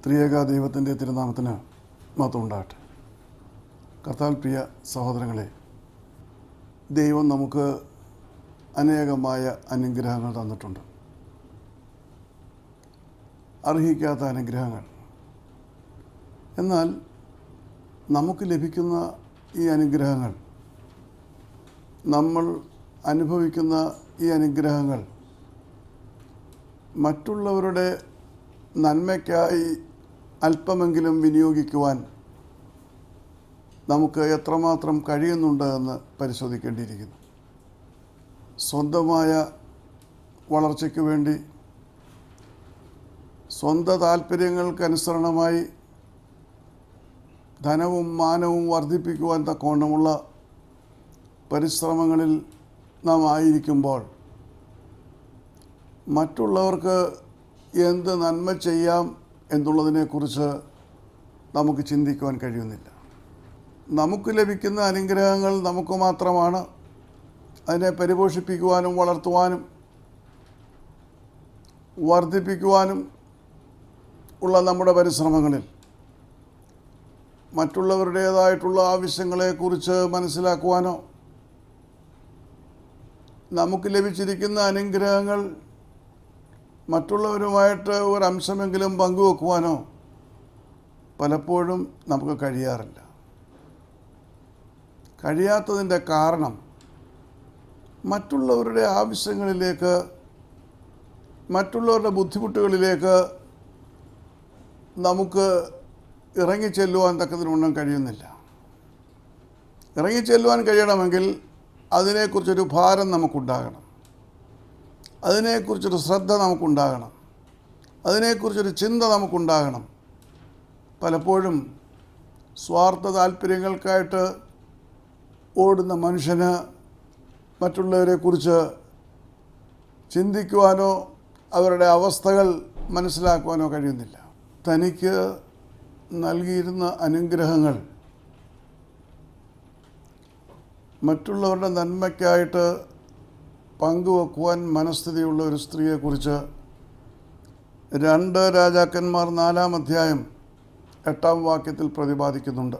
ത്രിയേക ദൈവത്തിൻ്റെ തിരുനാമത്തിന് മഹത്വം ഉണ്ടാകട്ടെ. കർത്താവിൽ പ്രിയ സഹോദരങ്ങളെ, ദൈവം നമുക്ക് അനേകമായ അനുഗ്രഹങ്ങൾ തന്നിട്ടുണ്ട്. അർഹിക്കാത്ത അനുഗ്രഹങ്ങൾ. എന്നാൽ നമുക്ക് ലഭിക്കുന്ന ഈ അനുഗ്രഹങ്ങൾ, നമ്മൾ അനുഭവിക്കുന്ന ഈ അനുഗ്രഹങ്ങൾ മറ്റുള്ളവരുടെ നന്മയ്ക്കായി അല്പമെങ്കിലും വിനിയോഗിക്കുവാൻ നമുക്ക് എത്രമാത്രം കഴിയുന്നുണ്ട് എന്ന് പരിശോധിക്കേണ്ടിയിരിക്കുന്നു. സ്വന്തമായ വളർച്ചയ്ക്ക് വേണ്ടി, സ്വന്തം താല്പര്യങ്ങൾക്കനുസരണമായി ധനവും മാനവും വർദ്ധിപ്പിക്കുവാൻ തക്കവണ്ണമുള്ള പരിശ്രമങ്ങളിൽ നാം ആയിരിക്കുമ്പോൾ മറ്റുള്ളവർക്ക് എന്ത് നന്മ ചെയ്യാം എന്നുള്ളതിനെക്കുറിച്ച് നമുക്ക് ചിന്തിക്കുവാൻ കഴിയുന്നില്ല. നമുക്ക് ലഭിക്കുന്ന അനുഗ്രഹങ്ങൾ നമുക്ക് മാത്രമാണ്. അതിനെ പരിപോഷിപ്പിക്കുവാനും വളർത്തുവാനും വർദ്ധിപ്പിക്കുവാനും ഉള്ള നമ്മുടെ പരിശ്രമങ്ങളിൽ മറ്റുള്ളവരുടേതായിട്ടുള്ള ആവശ്യങ്ങളെക്കുറിച്ച് മനസ്സിലാക്കുവാനോ, നമുക്ക് ലഭിച്ചിരിക്കുന്ന അനുഗ്രഹങ്ങൾ മറ്റുള്ളവരുമായിട്ട് ഒരംശമെങ്കിലും പങ്കുവെക്കുവാനോ പലപ്പോഴും നമുക്ക് കഴിയാറില്ല. കഴിയാത്തതിൻ്റെ കാരണം മറ്റുള്ളവരുടെ ആവശ്യങ്ങളിലേക്ക്, മറ്റുള്ളവരുടെ ബുദ്ധിമുട്ടുകളിലേക്ക് നമുക്ക് ഇറങ്ങിച്ചെല്ലുവാൻ തക്കതിനൊന്നും കഴിയുന്നില്ല. ഇറങ്ങിച്ചെല്ലുവാൻ കഴിയണമെങ്കിൽ അതിനെക്കുറിച്ചൊരു ഭാരം നമുക്കുണ്ടാകണം, അതിനെക്കുറിച്ചൊരു ശ്രദ്ധ നമുക്കുണ്ടാകണം, അതിനെക്കുറിച്ചൊരു ചിന്ത നമുക്കുണ്ടാകണം. പലപ്പോഴും സ്വാർത്ഥ താല്പര്യങ്ങൾക്കായിട്ട് ഓടുന്ന മനുഷ്യന് മറ്റുള്ളവരെക്കുറിച്ച് ചിന്തിക്കുവാനോ അവരുടെ അവസ്ഥകൾ മനസ്സിലാക്കുവാനോ കഴിയുന്നില്ല. തനിക്ക് നൽകിയിരുന്ന അനുഗ്രഹങ്ങൾ മറ്റുള്ളവരുടെ നന്മയ്ക്കായിട്ട് പങ്കുവെക്കുവാൻ മനസ്ഥിതിയുള്ള ഒരു സ്ത്രീയെക്കുറിച്ച് 2 രാജാക്കന്മാർ 4-ാം അധ്യായം 8-ാം വാക്യത്തിൽ പ്രതിപാദിക്കുന്നുണ്ട്.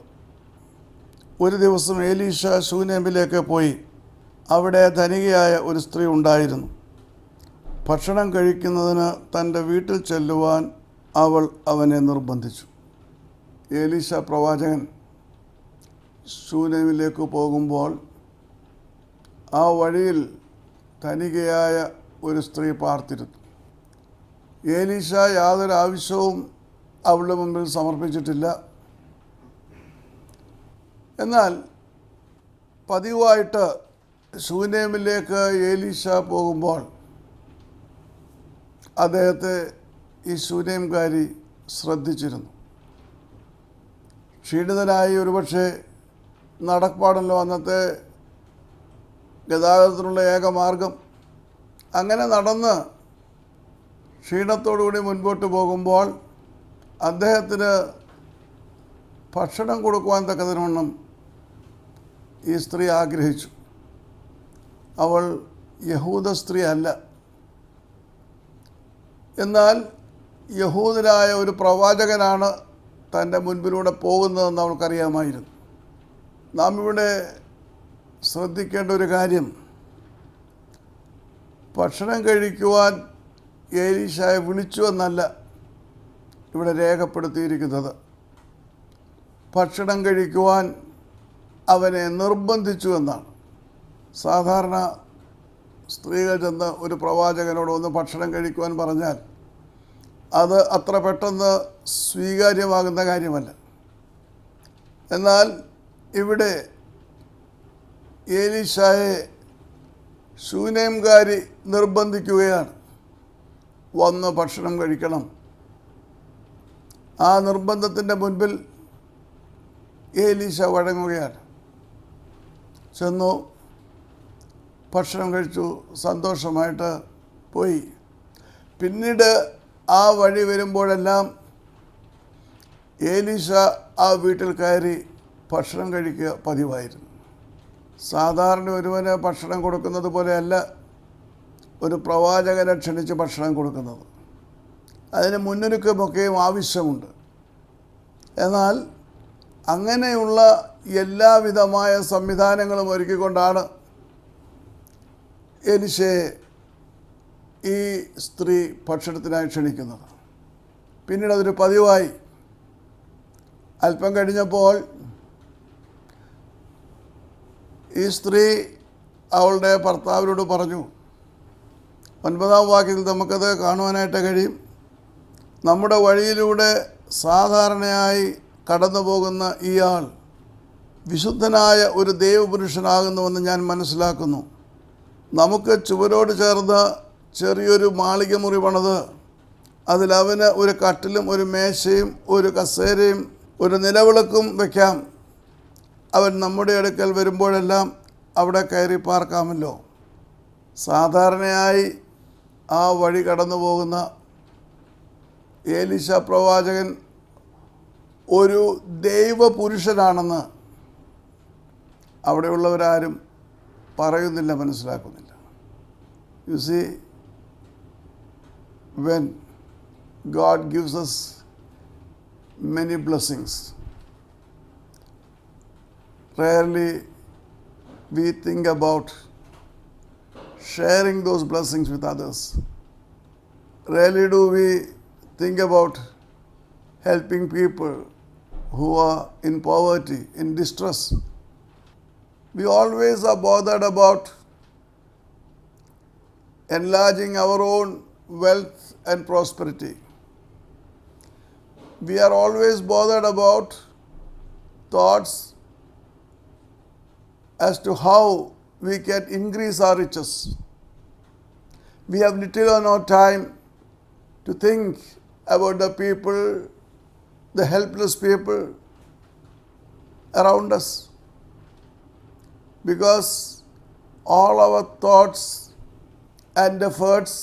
ഒരു ദിവസം എലീശ ശൂനേമിലേക്ക് പോയി. അവിടെ ധനികയായ ഒരു സ്ത്രീ ഉണ്ടായിരുന്നു. ഭക്ഷണം കഴിക്കുന്നതിന് തൻ്റെ വീട്ടിൽ ചെല്ലുവാൻ അവൾ അവനെ നിർബന്ധിച്ചു. എലീശ പ്രവാചകൻ ശൂനേമിലേക്ക് പോകുമ്പോൾ ആ വഴിയിൽ ധനികയായ ഒരു സ്ത്രീ പാർത്തിരുന്നു. എലീശ യാതൊരു ആവശ്യവും അവളുടെ മുമ്പിൽ സമർപ്പിച്ചിട്ടില്ല. എന്നാൽ പതിവായിട്ട് ശൂനേമിലേക്ക് എലീശ പോകുമ്പോൾ അദ്ദേഹത്തെ ഈ ശൂനേംകാരി ശ്രദ്ധിച്ചിരുന്നു. ക്ഷീണിതനായി ഒരുപക്ഷെ നടപ്പാടല്ലോ അന്നത്തെ ഗതാഗതത്തിനുള്ള ഏക മാർഗം. അങ്ങനെ നടന്ന് ക്ഷീണത്തോടുകൂടി മുൻപോട്ട് പോകുമ്പോൾ അദ്ദേഹത്തിന് ഭക്ഷണം കൊടുക്കുവാൻ തക്കതിനൊന്നും ഈ സ്ത്രീ ആഗ്രഹിച്ചു. അവൾ യഹൂദ സ്ത്രീ അല്ല. എന്നാൽ യഹൂദനായ ഒരു പ്രവാചകനാണ് തൻ്റെ മുൻപിലൂടെ പോകുന്നതെന്ന് അവൾക്കറിയാമായിരുന്നു. നാം ഇവിടെ ശ്രദ്ധിക്കേണ്ട ഒരു കാര്യം, ഭക്ഷണം കഴിക്കുവാൻ എലീശയെ വിളിച്ചു എന്നല്ല ഇവിടെ രേഖപ്പെടുത്തിയിരിക്കുന്നത്. ഭക്ഷണം കഴിക്കുവാൻ അവനെ നിർബന്ധിച്ചു എന്നാണ്. സാധാരണ സ്ത്രീകൾ ചെന്ന് ഒരു പ്രവാചകനോട് ഒന്ന് ഭക്ഷണം കഴിക്കുവാൻ പറഞ്ഞാൽ അത് അത്ര പെട്ടെന്ന് സ്വീകാര്യമാകുന്ന കാര്യമല്ല. എന്നാൽ ഇവിടെ എലീശയെ ശൂനേംകാരി നിർബന്ധിക്കുകയാണ്. വന്ന് ഭക്ഷണം കഴിക്കണം. ആ നിർബന്ധത്തിൻ്റെ മുൻപിൽ എലീശ വഴങ്ങുകയാണ്. ചെന്നു, ഭക്ഷണം കഴിച്ചു, സന്തോഷമായിട്ട് പോയി. പിന്നീട് ആ വഴി വരുമ്പോഴെല്ലാം എലീശ ആ വീട്ടിൽ കയറി ഭക്ഷണം കഴിക്കുക പതിവായിരുന്നു. സാധാരണ ഒരുവന് ഭക്ഷണം കൊടുക്കുന്നത് പോലെയല്ല ഒരു പ്രവാചകനെ ക്ഷണിച്ച് ഭക്ഷണം കൊടുക്കുന്നത്. അതിന് മുന്നൊരുക്കമൊക്കെയും ആവശ്യമുണ്ട്. എന്നാൽ അങ്ങനെയുള്ള എല്ലാവിധമായ സംവിധാനങ്ങളും ഒരുക്കിക്കൊണ്ടാണ് എലീശയെ ഈ സ്ത്രീ ഭക്ഷണത്തിനായി ക്ഷണിക്കുന്നത്. പിന്നീട് അതൊരു പതിവായി. അല്പം കഴിഞ്ഞപ്പോൾ ഈ സ്ത്രീ അവളുടെ ഭർത്താവിനോട് പറഞ്ഞു, 9-ാം വാക്യത്തിൽ നമുക്കത് കാണുവാനായിട്ട് കഴിയും. നമ്മുടെ വഴിയിലൂടെ സാധാരണയായി കടന്നു പോകുന്ന ഇയാൾ വിശുദ്ധനായ ഒരു ദൈവപുരുഷനാകുന്നുവെന്ന് ഞാൻ മനസ്സിലാക്കുന്നു. നമുക്ക് ചുവരോട് ചേർന്ന് ചെറിയൊരു മാളിക മുറി പണിത് അതിലവന് ഒരു കട്ടിലും ഒരു മേശയും ഒരു കസേരയും ഒരു നിലവിളക്കും വയ്ക്കാം. അവൻ നമ്മുടെ അടുക്കൽ വരുമ്പോഴെല്ലാം അവിടെ കയറി പാർക്കാമല്ലോ. സാധാരണയായി ആ വഴി കടന്നു പോകുന്ന എലീശ പ്രവാചകൻ ഒരു ദൈവപുരുഷനാണെന്ന് അവിടെയുള്ളവരാരും പറയുന്നില്ല, മനസ്സിലാക്കുന്നില്ല. You see, when God gives us many blessings, rarely we think about sharing those blessings with others. Rarely do we think about helping people who are in poverty, in distress. We always are bothered about enlarging our own wealth and prosperity. We are always bothered about thoughts as to how we can increase our riches. We have little or no time to think about the people, the helpless people around us, because all our thoughts and efforts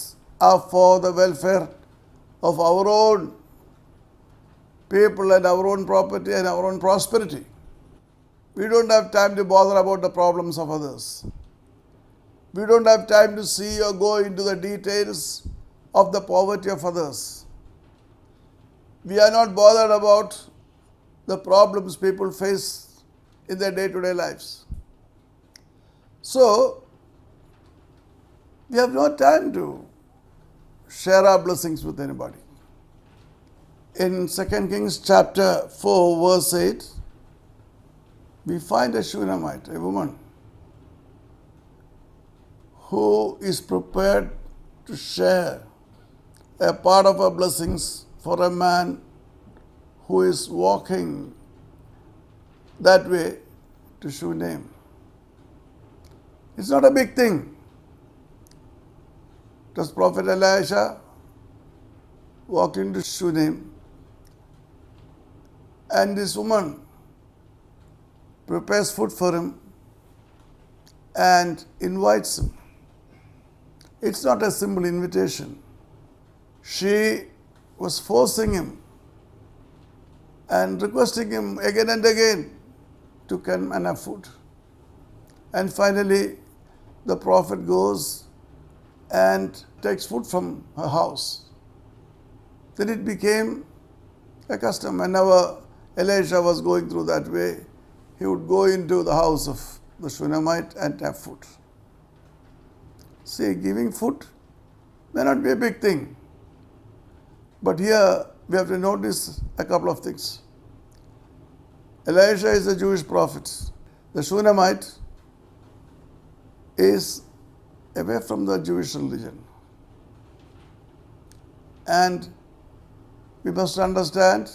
are for the welfare of our own people and our own property and our own prosperity. We don't have time to bother about the problems of others. We don't have time to see or go into the details of the poverty of others. We are not bothered about the problems people face in their day-to-day lives. So, we have no time to share our blessings with anybody. In 2 Kings chapter 4 verse 8, we find a Shunammite, a woman, who is prepared to share a part of her blessings for a man who is walking that way to Shunem. It's not a big thing. Does Prophet Elisha walked into Shunem, and this woman prepares food for him and invites him. It's not a simple invitation. She was forcing him and requesting him again and again to come and have food. And finally, the prophet goes and takes food from her house. Then it became a custom. Whenever Elisha was going through that way, he would go into the house of the Shunammite and have food. See, giving food may not be a big thing. But here we have to notice a couple of things. Elisha is a Jewish prophet. The Shunammite is away from the Jewish religion. And we must understand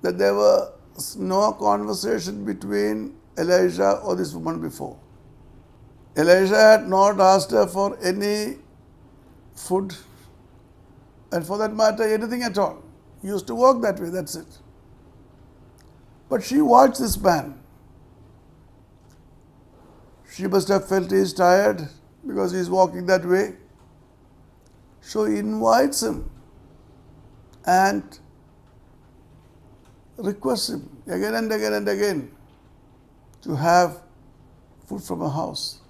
that there was no conversation between Elijah or this woman before. Elijah had not asked her for any food, and for that matter, anything at all. He used to walk that way, that's it. But she watched this man. She must have felt he is tired because he is walking that way. So he invites him and requests him again and again and again to have food from her house.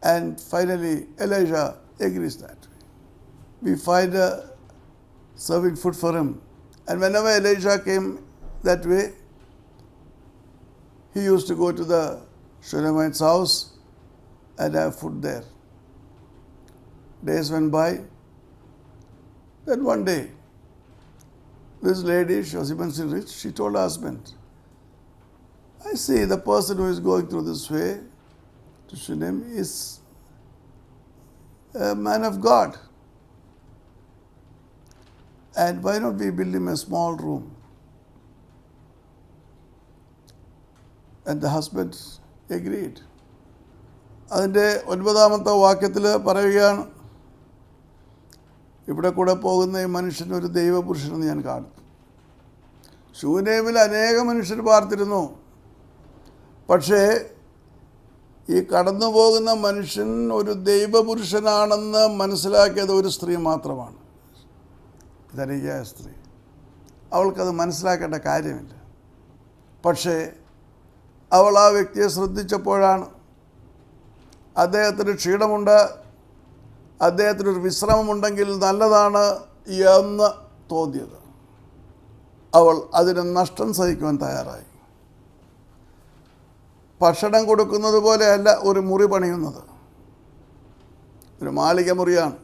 And finally, Elijah agrees that way. We find a serving food for him. And whenever Elijah came that way, he used to go to the Shunammite's house and have food there. Days went by. Then one day, this lady, she was immensely rich, she told her husband, I see the person who is going through this way to Shunem is a man of God. And why not we build him a small room? And the husband agreed. അതിൻ്റെ 9-ാമത്തെ വാക്യത്തിൽ പറയുകയാണ്, ഇവിടെ കൂടെ പോകുന്ന ഈ മനുഷ്യനൊരു ദൈവപുരുഷനെന്ന് ഞാൻ കാണും. ശൂനേമിൽ അനേക മനുഷ്യർ പാർത്തിരുന്നു. പക്ഷേ ഈ കടന്നു പോകുന്ന മനുഷ്യൻ ഒരു ദൈവപുരുഷനാണെന്ന് മനസ്സിലാക്കിയത് ഒരു സ്ത്രീ മാത്രമാണ്, ധനികയായ സ്ത്രീ. അവൾക്കത് മനസ്സിലാക്കേണ്ട കാര്യമില്ല. പക്ഷേ അവൾ ആ വ്യക്തിയെ ശ്രദ്ധിച്ചപ്പോഴാണ് അദ്ദേഹത്തിന് ക്ഷീണമുണ്ട്, അദ്ദേഹത്തിനൊരു വിശ്രമമുണ്ടെങ്കിൽ നല്ലതാണ് എന്ന് തോന്നിയത്. അവൾ അതിന് നഷ്ടം സഹിക്കുവാൻ തയ്യാറായി. ഭക്ഷണം കൊടുക്കുന്നത് പോലെയല്ല ഒരു മുറി പണിയുന്നത്, ഒരു മാളിക മുറിയാണ്.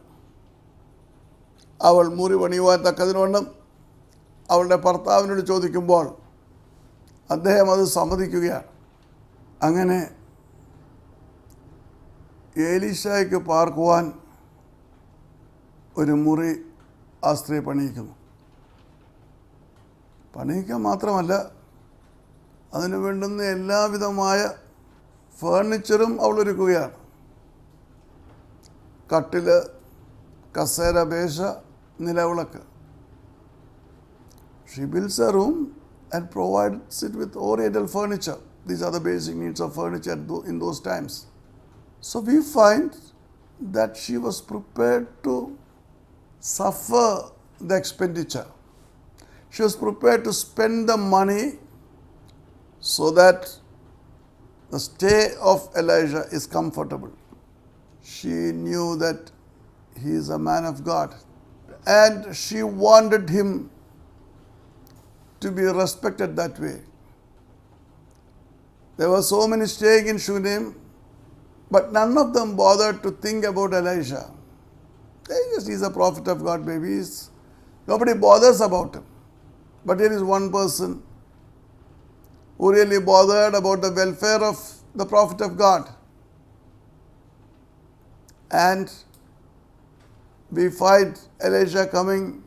അവൾ മുറി പണിയുവാൻ തക്കതിനോണം അവളുടെ ഭർത്താവിനോട് ചോദിക്കുമ്പോൾ അദ്ദേഹം അത് സമ്മതിക്കുകയാണ്. അങ്ങനെ ഏലീശായ്ക്ക് പാർക്കുവാൻ ഒരു മുറി ആ സ്ത്രീ പണിയിക്കുന്നു. പണിയിക്കാൻ മാത്രമല്ല, അതിനു വേണ്ടുന്ന എല്ലാവിധമായ ഫേർണിച്ചറും അവൾ ഒരുക്കുകയാണ്. കട്ടിൽ, കസേര, മേശ, നിലവിളക്ക്. She builds a room and provides it with oriental furniture. These are the basic needs of furniture in those times. So we find that she was prepared to suffer the expenditure. She was prepared to spend the money so that the stay of Elijah is comfortable. She knew that he is a man of God, and she wanted him to be respected that way. There were so many staying in Shunem, but none of them bothered to think about Elijah. They just, he's a prophet of God, baby. Nobody bothers about him. But here is one person who really bothered about the welfare of the prophet of God. And we find Elijah coming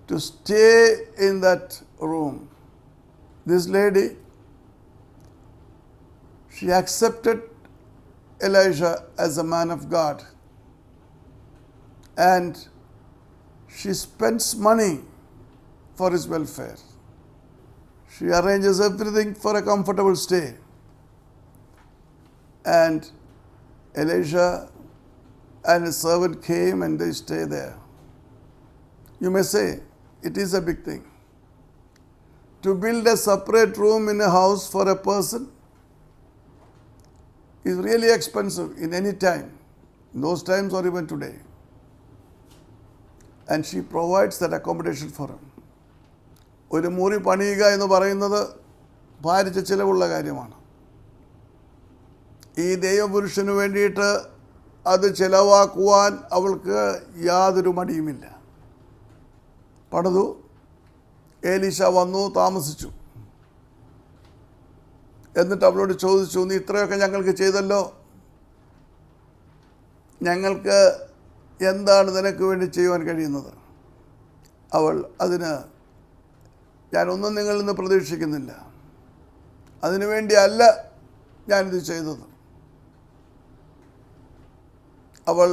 to stay in that room. This lady, she accepted Elijah as a man of God, and she spends money for his welfare. She arranges everything for a comfortable stay. And Elijah and his servant came and they stay there. You may say, it is a big thing. To build a separate room in a house for a person is really expensive in any time, in those times or even today. And she provides that accommodation for him. ഒരു മുറി പണിയുക എന്ന് പറയുന്നത് ഭാരിച്ച ചിലവുള്ള കാര്യമാണ്. ഈ ദൈവപുരുഷന് വേണ്ടിയിട്ട് അത് ചിലവാക്കുവാൻ അവൾക്ക് യാതൊരു മടിയുമില്ല. പണിതു, ഏലീശ വന്നു, താമസിച്ചു. എന്നിട്ട് അവളോട് ചോദിച്ചു, നീ ഇത്രയൊക്കെ ഞങ്ങൾക്ക് ചെയ്തല്ലോ, ഞങ്ങൾക്ക് എന്താണ് നിനക്ക് വേണ്ടി ചെയ്യുവാൻ കഴിയുന്നത്? അവൾ, അതിന് ഞാനൊന്നും നിങ്ങളിൽ നിന്ന് പ്രതീക്ഷിക്കുന്നില്ല, അതിനുവേണ്ടിയല്ല ഞാനിത് ചെയ്തത്. അവൾ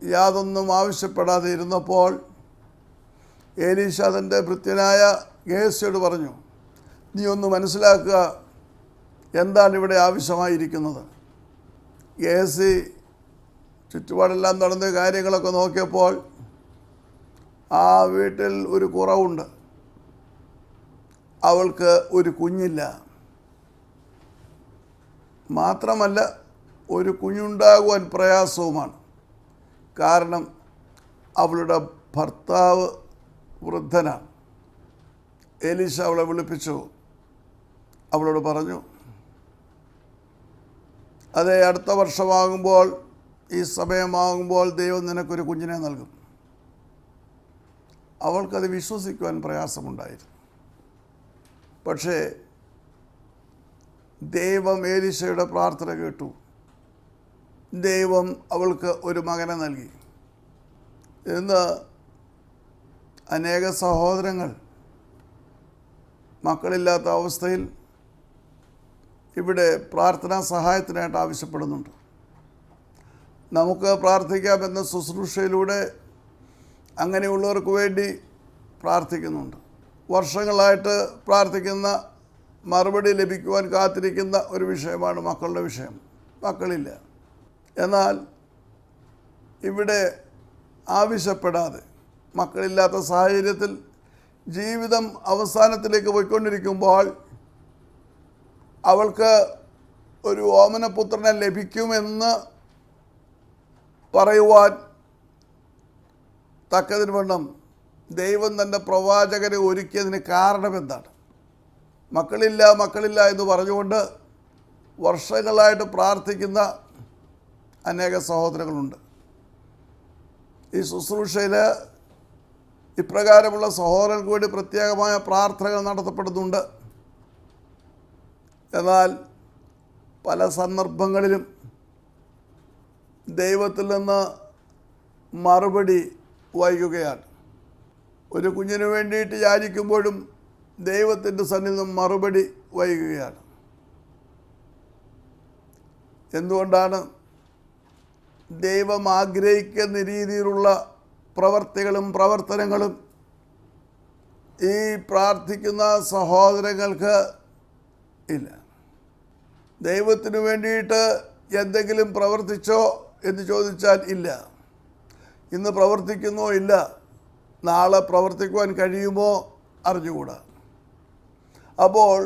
യാതൊന്നും ആവശ്യപ്പെടാതെ ഇരുന്നപ്പോൾ ഏലീശ തൻ്റെ ഭൃത്യനായ ഗേഹസിയോട് പറഞ്ഞു, നീ ഒന്ന് മനസ്സിലാക്കുക, എന്താണ് ഇവിടെ ആവശ്യമായിരിക്കുന്നത്. ഗേഹസി ചുറ്റുപാടെല്ലാം നടന്ന കാര്യങ്ങളൊക്കെ നോക്കിയപ്പോൾ ആ വീട്ടിൽ ഒരു കുറവുണ്ട്. അവൾക്ക് ഒരു കുഞ്ഞില്ല. മാത്രമല്ല, ഒരു കുഞ്ഞുണ്ടാകുവാൻ പ്രയാസവുമാണ്. കാരണം അവളുടെ ഭർത്താവ് വൃദ്ധനാണ്. എലീശ അവളെ വിളിപ്പിച്ചു. അവളോട് പറഞ്ഞു, അതെ, അടുത്ത വർഷമാകുമ്പോൾ, ഈ സമയമാകുമ്പോൾ ദൈവം നിനക്കൊരു കുഞ്ഞിനെ നൽകും. അവൾക്കത് വിശ്വസിക്കുവാൻ പ്രയാസമുണ്ടായിരുന്നു. പക്ഷേ ദൈവം എലീശയുടെ പ്രാർത്ഥന കേട്ടു. ദൈവം അവൾക്ക് ഒരു മകനെ നൽകി. ഇന്ന് അനേക സഹോദരങ്ങൾ മക്കളില്ലാത്ത അവസ്ഥയിൽ ഇവിടെ പ്രാർത്ഥനാ സഹായത്തിനായിട്ട് ആവശ്യപ്പെടുന്നുണ്ട്. നമുക്ക് പ്രാർത്ഥിക്കാമെന്ന ശുശ്രൂഷയിലൂടെ അങ്ങനെയുള്ളവർക്ക് വേണ്ടി പ്രാർത്ഥിക്കുന്നുണ്ട്. വർഷങ്ങളായിട്ട് പ്രാർത്ഥിക്കുന്ന, മറുപടി ലഭിക്കുവാൻ കാത്തിരിക്കുന്ന ഒരു വിഷയമാണ് മക്കളുടെ വിഷയം. മക്കളില്ല. എന്നാൽ ഇവിടെ ആവശ്യപ്പെടാതെ, മക്കളില്ലാത്ത സാഹചര്യത്തിൽ ജീവിതം അവസാനത്തിലേക്ക് പോയിക്കൊണ്ടിരിക്കുമ്പോൾ അവൾക്ക് ഒരു ഓമനപുത്രനെ ലഭിക്കുമെന്ന് പറയുവാൻ തക്കതിന് വണ്ണം ദൈവം തൻ്റെ പ്രവാചകനെ ഒരുക്കിയതിന് കാരണമെന്താണ്? മക്കളില്ല എന്ന് പറഞ്ഞുകൊണ്ട് വർഷങ്ങളായിട്ട് പ്രാർത്ഥിക്കുന്ന അനേക സഹോദരങ്ങളുണ്ട്. ഈ ശുശ്രൂഷയിൽ ഇപ്രകാരമുള്ള സഹോദരങ്ങൾക്ക് വേണ്ടി പ്രത്യേകമായ പ്രാർത്ഥനകൾ നടത്തപ്പെടുന്നുണ്ട്. എന്നാൽ പല സന്ദർഭങ്ങളിലും ദൈവത്തിൽ നിന്ന് മറുപടി വൈകുകയാണ്. ഒരു കുഞ്ഞിന് വേണ്ടിയിട്ട് യാചിക്കുമ്പോഴും ദൈവത്തിൻ്റെ സന്നിധിയിൽ മറുപടി വൈകുകയാണ്. എന്തുകൊണ്ടാണ്? ദൈവം ആഗ്രഹിക്കുന്ന രീതിയിലുള്ള പ്രവർത്തികളും പ്രവർത്തനങ്ങളും ഈ പ്രാർത്ഥിക്കുന്ന സഹോദരങ്ങൾക്ക് ഇല്ല. ദൈവത്തിന് വേണ്ടിയിട്ട് എന്തെങ്കിലും പ്രവർത്തിച്ചോ എന്ന് ചോദിച്ചാൽ ഇല്ല. ഇന്ന് പ്രവർത്തിക്കുന്നോ ഇല്ല. നാളെ പ്രവർത്തിക്കുവാൻ കഴിയുമോ അറിഞ്ഞുകൂടാ. അപ്പോൾ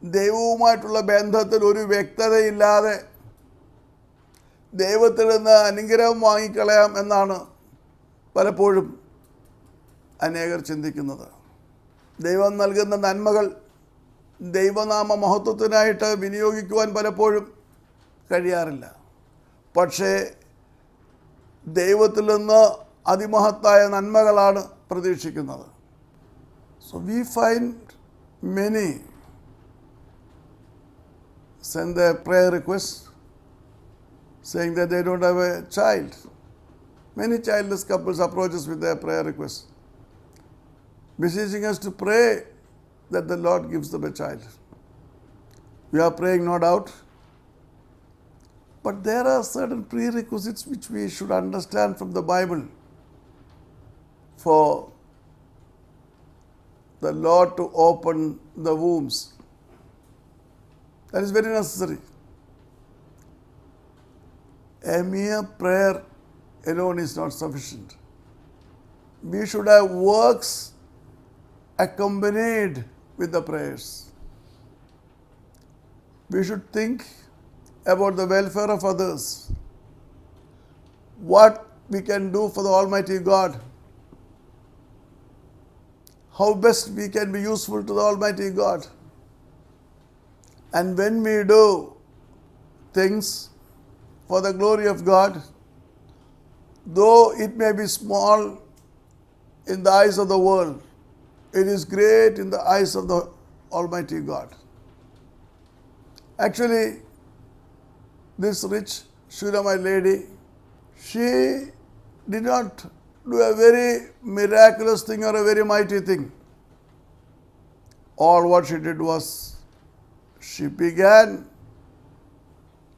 ദൈവവുമായിട്ടുള്ള ബന്ധത്തിൽ ഒരു വ്യക്തതയില്ലാതെ ദൈവത്തിൽ നിന്ന് അനുഗ്രഹം വാങ്ങിക്കളയാം എന്നാണ് പലപ്പോഴും അനേകർ ചിന്തിക്കുന്നത്. ദൈവം നൽകുന്ന നന്മകൾ ദൈവനാമ മഹത്വത്തിനായിട്ട് വിനിയോഗിക്കുവാൻ പലപ്പോഴും കഴിയാറില്ല. പക്ഷേ ദൈവത്തിൽ നിന്ന് അതിമഹത്തായ നന്മകളാണ് പ്രതീക്ഷിക്കുന്നത്. So we find many send their prayer requests saying that they don't have a child. Many childless couples approach us with their prayer requests, beseeching us to pray that the Lord gives them a child. We are praying, no doubt, but there are certain prerequisites which we should understand from the Bible for the Lord to open the wombs. That is very necessary. A mere prayer alone is not sufficient. We should have works accompanied with the prayers. We should think about the welfare of others, what we can do for the Almighty God, how best we can be useful to the Almighty God. And when we do things for the glory of God, though it may be small in the eyes of the world, it is great in the eyes of the Almighty God. Actually, this rich Shunammite lady, she did not do a very miraculous thing or a very mighty thing. All what she did was she began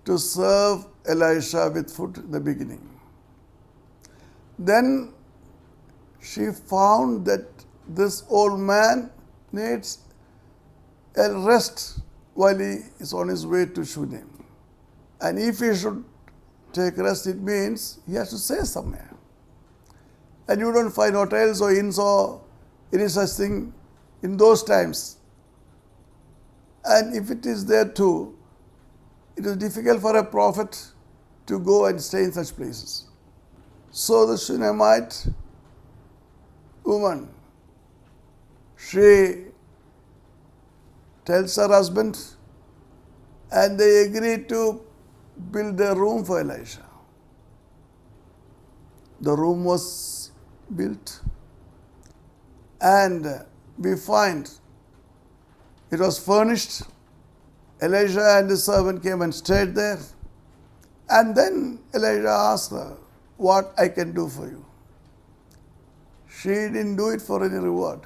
to serve Elisha with food in the beginning. Then she found that this old man needs a rest while he is on his way to Shunem. And if he should take rest, it means he has to stay somewhere. And you don't find hotels or inns or any such thing in those times. And if it is there too, it is difficult for a prophet to go and stay in such places. So the Shunammite woman She tells her husband, and they agree to build a room for Elisha. The room was built, and we find it was furnished. Elijah and his servant came and stayed there. And then Elijah asked her, what I can do for you. She didn't do it for any reward.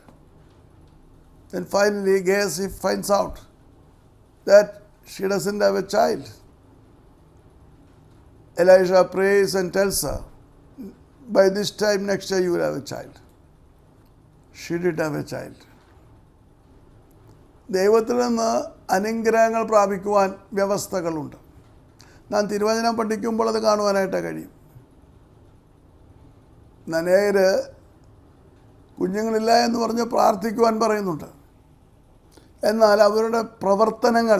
Then finally Gehazi finds out that she doesn't have a child. Elijah prays and tells her, by this time next year you will have a child. She did have a child. ദൈവത്തിൽ നിന്ന് അനുഗ്രഹങ്ങൾ പ്രാപിക്കുവാൻ വ്യവസ്ഥകളുണ്ട്. നാം തിരുവചനം പഠിക്കുമ്പോൾ അത് കാണുവാനായിട്ട് കഴിയും. അനേകർ കുഞ്ഞുങ്ങളില്ല എന്ന് പറഞ്ഞ് പ്രാർത്ഥിക്കുവാൻ പറയുന്നുണ്ട്. എന്നാൽ അവരുടെ പ്രവർത്തനങ്ങൾ,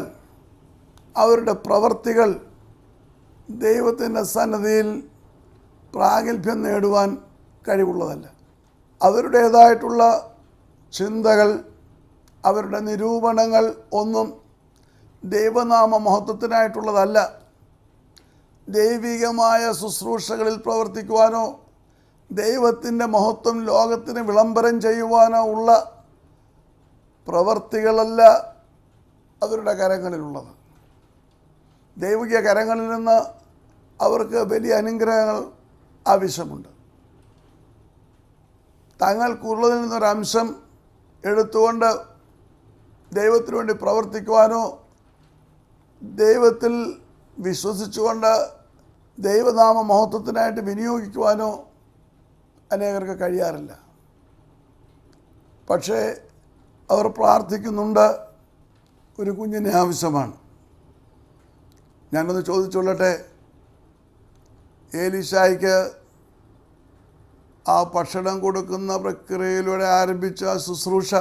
അവരുടെ പ്രവർത്തികൾ ദൈവത്തിൻ്റെ സന്നിധിയിൽ പ്രാഗൽഭ്യം നേടുവാൻ കഴിവുള്ളതല്ല. അവരുടേതായിട്ടുള്ള ചിന്തകൾ, അവരുടെ നിരൂപണങ്ങൾ ഒന്നും ദൈവനാമ മഹത്വത്തിനായിട്ടുള്ളതല്ല. ദൈവികമായ ശുശ്രൂഷകളിൽ പ്രവർത്തിക്കുവാനോ ദൈവത്തിൻ്റെ മഹത്വം ലോകത്തിന് വിളംബരം ചെയ്യുവാനോ ഉള്ള പ്രവർത്തികളല്ല അവരുടെ കരങ്ങളിലുള്ളത്. ദൈവിക കരങ്ങളിൽ നിന്ന് അവർക്ക് വലിയ അനുഗ്രഹങ്ങൾ ആവശ്യമുണ്ട്. തങ്ങൾക്കുള്ളതിൽ നിന്നൊരംശം എടുത്തുകൊണ്ട് ദൈവത്തിനു വേണ്ടി പ്രവർത്തിക്കുവാനോ ദൈവത്തിൽ വിശ്വസിച്ചുകൊണ്ട് ദൈവനാമ മഹത്വത്തിനായിട്ട് വിനിയോഗിക്കുവാനോ അനേകർക്ക് കഴിയാറില്ല. പക്ഷേ അവർ പ്രാർത്ഥിക്കുന്നുണ്ട്, ഒരു കുഞ്ഞിനെ ആവശ്യമാണ്. ഞാനൊന്ന് ചോദിച്ചോളട്ടെ, ഏലീശായ്ക്ക് ആ ഭക്ഷണം കൊടുക്കുന്ന പ്രക്രിയയിലൂടെ ആരംഭിച്ച ശുശ്രൂഷ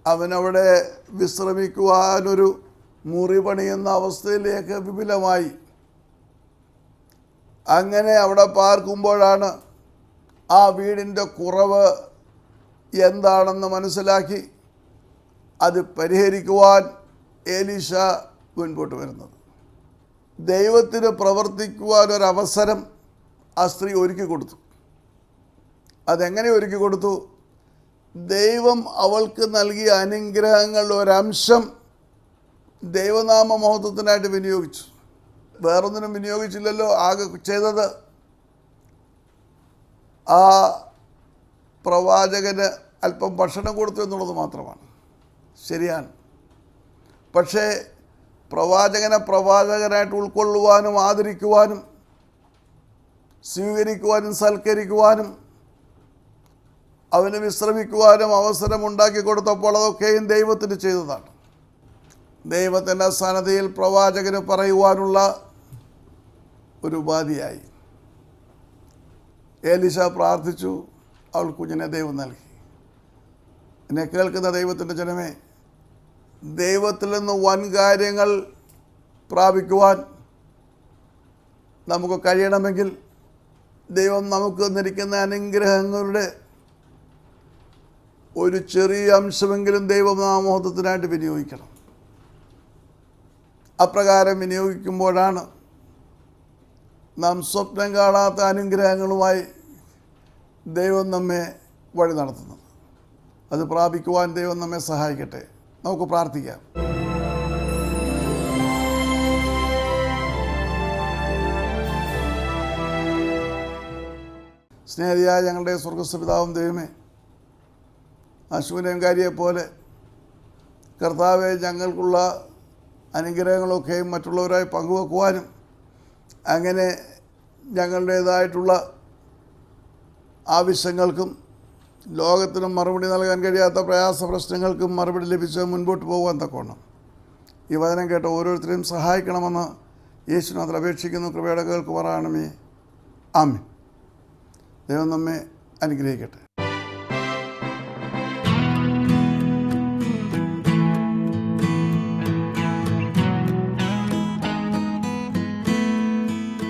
അവനവിടെ വിശ്രമിക്കുവാനൊരു മുറി പണിയുന്ന അവസ്ഥയിലേക്ക് വിപുലമായി. അങ്ങനെ അവിടെ പാർക്കുമ്പോഴാണ് ആ വീടിൻ്റെ കുറവ് എന്താണെന്ന് മനസ്സിലാക്കി അത് പരിഹരിക്കുവാൻ ഏലീശ മുൻപോട്ട് വരുന്നത്. ദൈവത്തിന് പ്രവർത്തിക്കുവാനൊരവസരം ആ സ്ത്രീ ഒരുക്കി കൊടുത്തു. അതെങ്ങനെ ഒരുക്കി കൊടുത്തു? ദൈവം അവൾക്ക് നൽകിയ അനുഗ്രഹങ്ങളുടെ ഒരംശം ദൈവനാമ മഹത്വത്തിനായിട്ട് വിനിയോഗിച്ചു. വേറൊന്നിനും വിനിയോഗിച്ചില്ലല്ലോ. ആകെ ചെയ്തത് ആ പ്രവാചകന് അല്പം ഭക്ഷണം കൊടുത്തു എന്നുള്ളത് മാത്രമാണ്. ശരിയാണ്. പക്ഷേ പ്രവാചകനെ പ്രവാചകനായിട്ട് ഉൾക്കൊള്ളുവാനും ആദരിക്കുവാനും സ്വീകരിക്കുവാനും സൽക്കരിക്കുവാനും അവന് വിശ്രമിക്കുവാനും അവസരമുണ്ടാക്കി കൊടുത്തപ്പോൾ അതൊക്കെയും ദൈവത്തിന് ചെയ്തതാണ്. ദൈവത്തിൻ്റെ സന്നിധിയിൽ പ്രവാചകന് പറയുവാനുള്ള ഒരു ഉപാധിയായി. ഏലീശ പ്രാർത്ഥിച്ചു, അവൾ കുഞ്ഞിനെ ദൈവം നൽകി. എന്നെ കേൾക്കുന്ന ദൈവത്തിൻ്റെ ജനമേ, ദൈവത്തിൽ നിന്ന് വൻ കാര്യങ്ങൾ പ്രാപിക്കുവാൻ നമുക്ക് കഴിയണമെങ്കിൽ ദൈവം നമുക്ക് തന്നിരിക്കുന്ന അനുഗ്രഹങ്ങളുടെ ഒരു ചെറിയ അംശമെങ്കിലും ദൈവനാമോഹത്വത്തിനായിട്ട് വിനിയോഗിക്കണം. അപ്രകാരം വിനിയോഗിക്കുമ്പോഴാണ് നാം സ്വപ്നം കാണാത്ത അനുഗ്രഹങ്ങളുമായി ദൈവം നമ്മെ വഴി നടത്തുന്നത്. അത് പ്രാപിക്കുവാൻ ദൈവം നമ്മെ സഹായിക്കട്ടെ. നമുക്ക് പ്രാർത്ഥിക്കാം. സ്നേഹിതയായ ഞങ്ങളുടെ സ്വർഗ്ഗസ്ഥ പിതാവും ദൈവമേ, അശ്വനകാരിയെപ്പോലെ കർത്താവെ ഞങ്ങൾക്കുള്ള അനുഗ്രഹങ്ങളൊക്കെയും മറ്റുള്ളവരായി പങ്കുവെക്കുവാനും അങ്ങനെ ഞങ്ങളുടേതായിട്ടുള്ള ആവശ്യങ്ങൾക്കും ലോകത്തിനും മറുപടി നൽകാൻ കഴിയാത്ത പ്രയാസ പ്രശ്നങ്ങൾക്കും മറുപടി ലഭിച്ച് മുൻപോട്ട് പോകുവാൻ തക്കോണം ഈ വചനം കേട്ട ഓരോരുത്തരെയും സഹായിക്കണമെന്ന് യേശുനാഥൻ അപേക്ഷിക്കുന്നു. കൃപയുടെ കേൾക്കുമാറാണമേ. ആമേൻ. ദൈവം നമ്മെ അനുഗ്രഹിക്കട്ടെ.